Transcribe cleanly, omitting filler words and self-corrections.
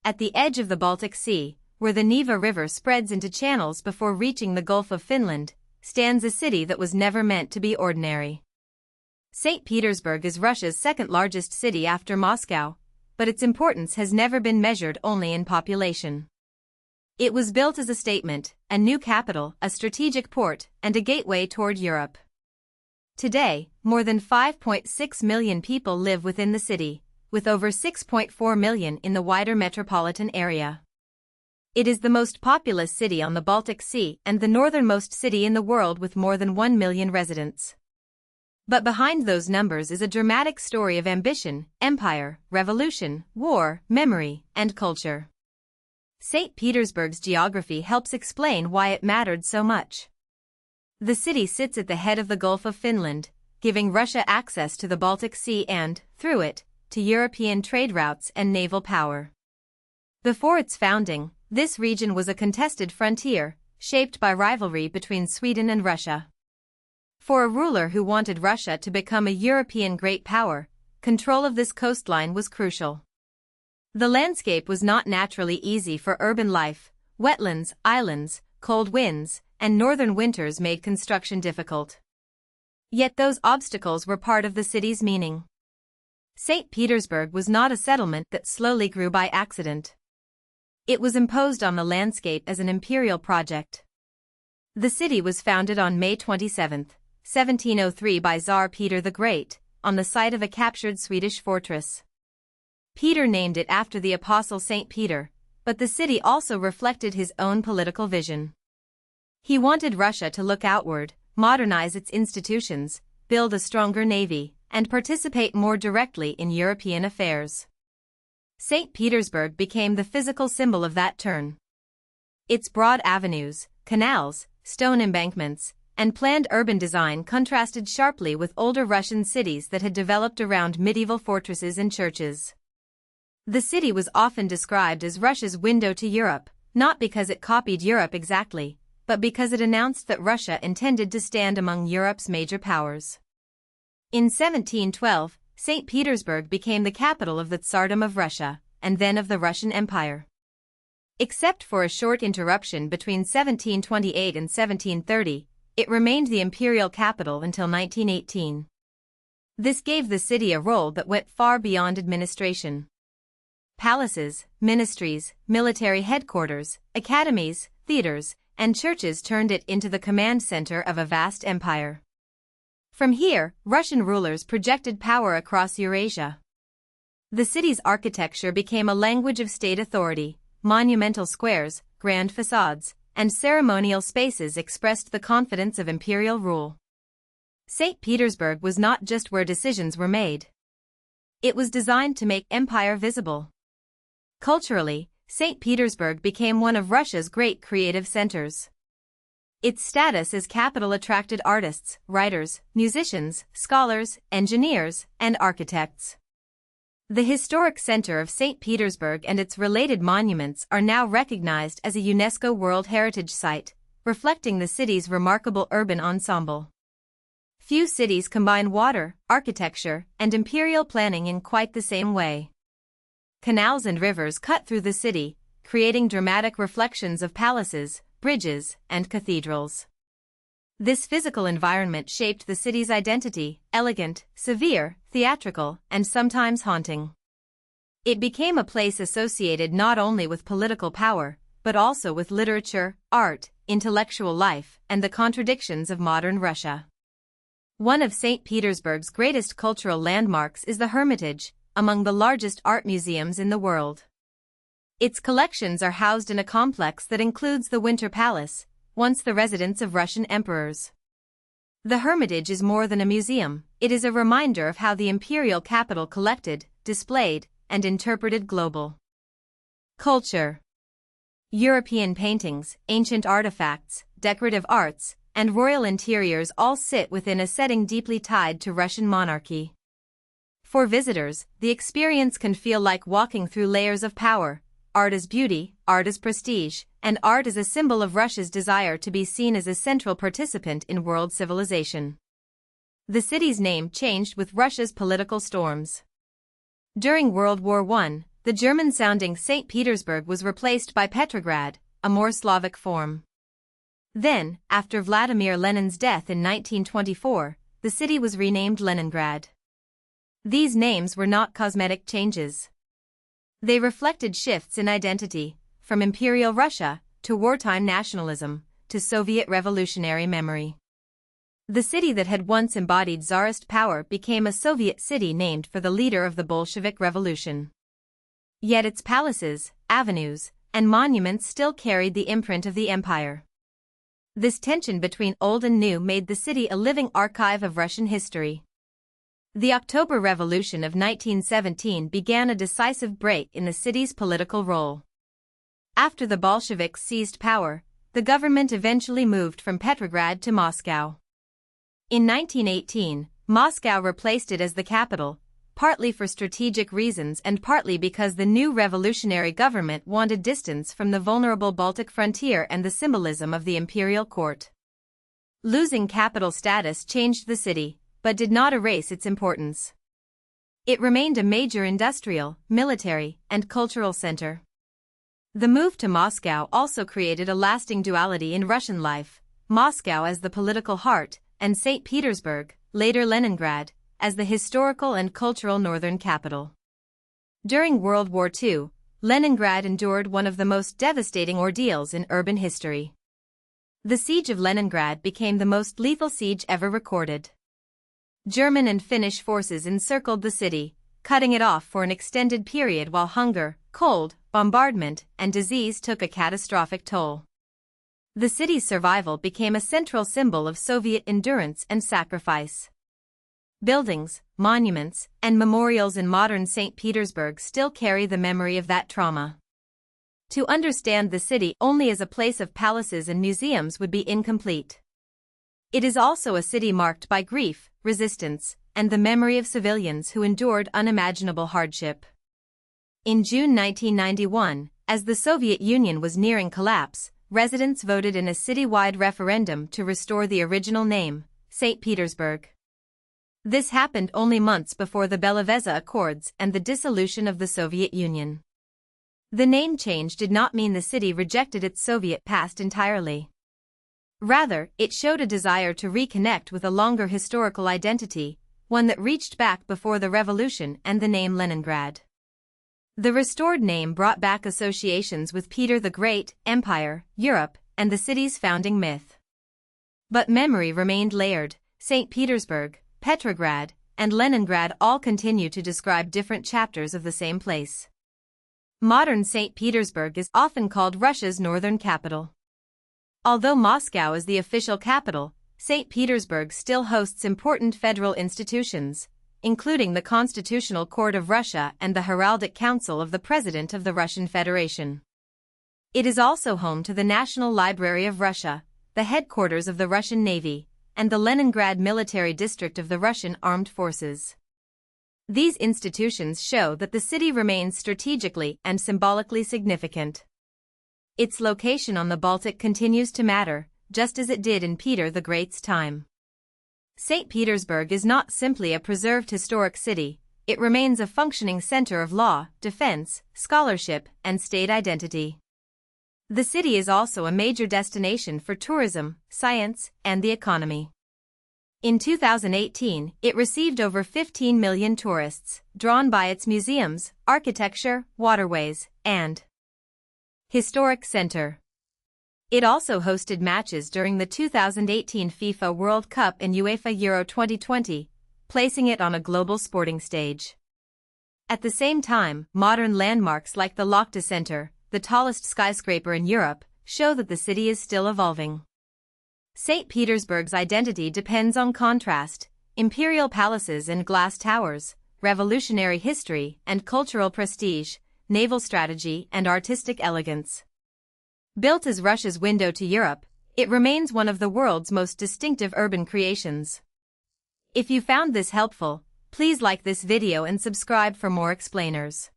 at the edge of the Baltic Sea, where the Neva River spreads into channels before reaching the Gulf of Finland, stands a city that was never meant to be ordinary. Saint Petersburg is Russia's second-largest city after Moscow, but its importance has never been measured only in population. It was built as a statement, a new capital, a strategic port, and a gateway toward Europe. Today, more than 5.6 million people live within the city, with over 6.4 million in the wider metropolitan area. It is the most populous city on the Baltic Sea and the northernmost city in the world with more than 1 million residents. But behind those numbers is a dramatic story of ambition, empire, revolution, war, memory, and culture. St. Petersburg's geography helps explain why it mattered so much. The city sits at the head of the Gulf of Finland, giving Russia access to the Baltic Sea and, through it, to European trade routes and naval power. Before its founding, this region was a contested frontier, shaped by rivalry between Sweden and Russia. For a ruler who wanted Russia to become a European great power, control of this coastline was crucial. The landscape was not naturally easy for urban life. Wetlands, islands, cold winds, and northern winters made construction difficult. Yet those obstacles were part of the city's meaning. St. Petersburg was not a settlement that slowly grew by accident. It was imposed on the landscape as an imperial project. The city was founded on May 27, 1703 by Tsar Peter the Great, on the site of a captured Swedish fortress. Peter named it after the apostle Saint Peter, but the city also reflected his own political vision. He wanted Russia to look outward, modernize its institutions, build a stronger navy, and participate more directly in European affairs. St. Petersburg became the physical symbol of that turn. Its broad avenues, canals, stone embankments, and planned urban design contrasted sharply with older Russian cities that had developed around medieval fortresses and churches. The city was often described as Russia's window to Europe, not because it copied Europe exactly, but because it announced that Russia intended to stand among Europe's major powers. In 1712, St. Petersburg became the capital of the Tsardom of Russia, and then of the Russian Empire. Except for a short interruption between 1728 and 1730, it remained the imperial capital until 1918. This gave the city a role that went far beyond administration. Palaces, ministries, military headquarters, academies, theaters, and churches turned it into the command center of a vast empire. From here, Russian rulers projected power across Eurasia. The city's architecture became a language of state authority. Monumental squares, grand facades, and ceremonial spaces expressed the confidence of imperial rule. St. Petersburg was not just where decisions were made. It was designed to make empire visible. Culturally, St. Petersburg became one of Russia's great creative centers. Its status as capital attracted artists, writers, musicians, scholars, engineers, and architects. The historic center of St. Petersburg and its related monuments are now recognized as a UNESCO World Heritage Site, reflecting the city's remarkable urban ensemble. Few cities combine water, architecture, and imperial planning in quite the same way. Canals and rivers cut through the city, creating dramatic reflections of palaces, bridges, and cathedrals. This physical environment shaped the city's identity, elegant, severe, theatrical, and sometimes haunting. It became a place associated not only with political power, but also with literature, art, intellectual life, and the contradictions of modern Russia. One of St. Petersburg's greatest cultural landmarks is the Hermitage, among the largest art museums in the world. Its collections are housed in a complex that includes the Winter Palace, once the residence of Russian emperors. The Hermitage is more than a museum, it is a reminder of how the imperial capital collected, displayed, and interpreted global culture. European paintings, ancient artifacts, decorative arts, and royal interiors all sit within a setting deeply tied to Russian monarchy. For visitors, the experience can feel like walking through layers of power. Art as beauty, art as prestige, and art as a symbol of Russia's desire to be seen as a central participant in world civilization. The city's name changed with Russia's political storms. During World War I, The German-sounding Saint Petersburg was replaced by Petrograd, a more Slavic form. Then, after Vladimir Lenin's death in 1924, the city was renamed Leningrad. These names were not cosmetic changes. They reflected shifts in identity, from Imperial Russia to wartime nationalism to Soviet revolutionary memory. The city that had once embodied Tsarist power became a Soviet city named for the leader of the Bolshevik Revolution. Yet its palaces, avenues, and monuments still carried the imprint of the empire. This tension between old and new made the city a living archive of Russian history. The October Revolution of 1917 began a decisive break in the city's political role. After the Bolsheviks seized power, the government eventually moved from Petrograd to Moscow. In 1918, Moscow replaced it as the capital, partly for strategic reasons and partly because the new revolutionary government wanted distance from the vulnerable Baltic frontier and the symbolism of the imperial court. Losing capital status changed the city, but did not erase its importance. It remained a major industrial, military, and cultural center. The move to Moscow also created a lasting duality in Russian life, Moscow as the political heart, and St. Petersburg, later Leningrad, as the historical and cultural northern capital. During World War II, Leningrad endured one of the most devastating ordeals in urban history. The siege of Leningrad became the most lethal siege ever recorded. German and Finnish forces encircled the city, cutting it off for an extended period while hunger, cold, bombardment, and disease took a catastrophic toll. The city's survival became a central symbol of Soviet endurance and sacrifice. Buildings, monuments, and memorials in modern St. Petersburg still carry the memory of that trauma. To understand the city only as a place of palaces and museums would be incomplete. It is also a city marked by grief, resistance, and the memory of civilians who endured unimaginable hardship. In June 1991, as the Soviet Union was nearing collapse, residents voted in a citywide referendum to restore the original name, St. Petersburg. This happened only months before the Belovezha Accords and the dissolution of the Soviet Union. The name change did not mean the city rejected its Soviet past entirely. Rather, it showed a desire to reconnect with a longer historical identity, one that reached back before the revolution and the name Leningrad. The restored name brought back associations with Peter the Great, Empire, Europe, and the city's founding myth. But memory remained layered. St. Petersburg, Petrograd, and Leningrad all continue to describe different chapters of the same place. Modern St. Petersburg is often called Russia's northern capital. Although Moscow is the official capital, St. Petersburg still hosts important federal institutions, including the Constitutional Court of Russia and the Heraldic Council of the President of the Russian Federation. It is also home to the National Library of Russia, the headquarters of the Russian Navy, and the Leningrad Military District of the Russian Armed Forces. These institutions show that the city remains strategically and symbolically significant. Its location on the Baltic continues to matter, just as it did in Peter the Great's time. St. Petersburg is not simply a preserved historic city, it remains a functioning center of law, defense, scholarship, and state identity. The city is also a major destination for tourism, science, and the economy. In 2018, it received over 15 million tourists, drawn by its museums, architecture, waterways, and historic center. It also hosted matches during the 2018 FIFA World Cup and UEFA Euro 2020, placing it on a global sporting stage. At the same time, modern landmarks like the Lochte Center, the tallest skyscraper in Europe, show that the city is still evolving. St. Petersburg's identity depends on contrast, imperial palaces and glass towers, revolutionary history and cultural prestige, naval strategy and artistic elegance. Built as Russia's window to Europe, it remains one of the world's most distinctive urban creations. If you found this helpful, please like this video and subscribe for more explainers.